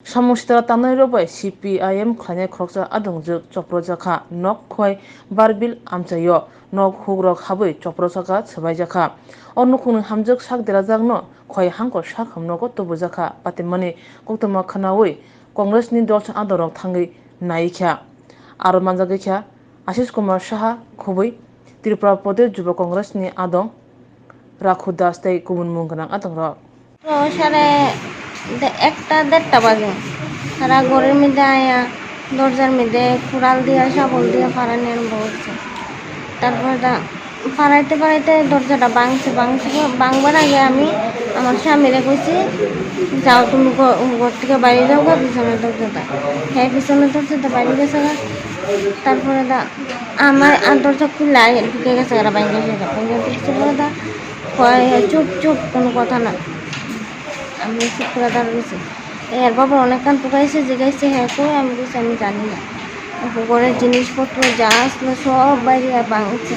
Samustra tanoi robai CPIM khane khoksa adungjuk choprojaka nok khoi barbil amchayo nok hugrok habui choprojaka chhabaijaka onukung hamjuk sak derajak khoi hangko sak hamnogo tobujaka patimani koktoma khanawi Congress ni dol adorok thangi naikha aro manjagikha Ashish Kumar Saha khubui Tripura Pradesh Juva Congress ni adong Rakhu Das tei kubun mungganang adongrok একটা দেড়টা বাজে তারা ঘরের মধ্যে আয়া দরজার মধ্যে কুড়াল দিয়া শাবল দিয়ে ফাড়ানি আরম্ভ করছে। তারপরে ফাড়াইতে ফাড়াইতে দরজাটা ভাঙবার আগে আমি আমার স্বামীরে কইছি, যাও তুমি ঘর থেকে বাইরে যাও গা, পিছনের দরজাটা। হ্যাঁ, পিছনের দরজাটা বাইরে গেছে গা। তারপরে আমার দরজা খুললে ঢুকে গেছে গা, বাইরে ঢুকছে পরে চুপ চুপ, কোনো কথা না। আমি চুপ করে দাঁড়িয়েছি। এর বাবা অনেকক্ষণ পোকাইছে, জিগাইছে হ্যাঁ কই, আমি বলছি আমি জানি না। ঘরের জিনিসপত্র যা আসলো সব বাইরে ভাঙছে।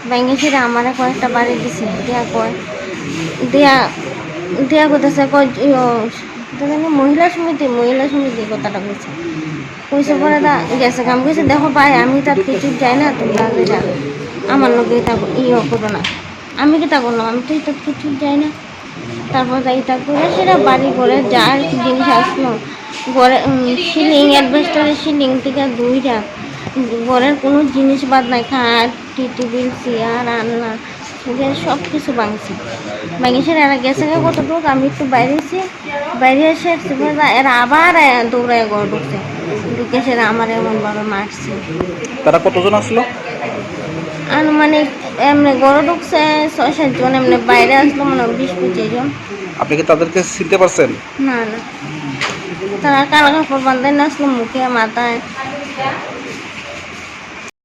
ভেঙে ফিরে আমারে কয়েকটা বাড়ি দিছে, দিয়া করতেছে মহিলা সমিতি কথাটা কইছে পরে গেছে কাম কইছে, দেখো ভাই আমি তার কিছু যাই না, তোমরা যেটা আমার লোক এটা করো না। আমি কিতা করলাম, আমি তো এটা কিছু যাই না। তারপর এটা করে সেটা বাড়ি করে যার জিনিস আসলো ঘরে সিলিং, অ্যাডভেস্টারের সিলিং থেকে দুইটা ঘরের কোনো জিনিস বাদ নাই, খাট, টেবিল, চেয়ার, আলনা, সব কিছু ভাঙছে। সেটা এরা গেছে কতটুকু, আমি একটু বাইরে এসে এরা আবার দৌড়ায় ঘর ঢুকে সেটা আমার এমনভাবে মারছে। তারা কতজন আসলো? আনুমানিক এমনি গড়ে ঢুকছে ৬-৭ জন, এমনি বাইরে আসলো মনে হয় ২০-২৫ জন। আপনি কি তাদেরকে চিনতে পারছেন? না, তারা কালো কাপড় বাঁধাই আসলো মুখে মাথায়।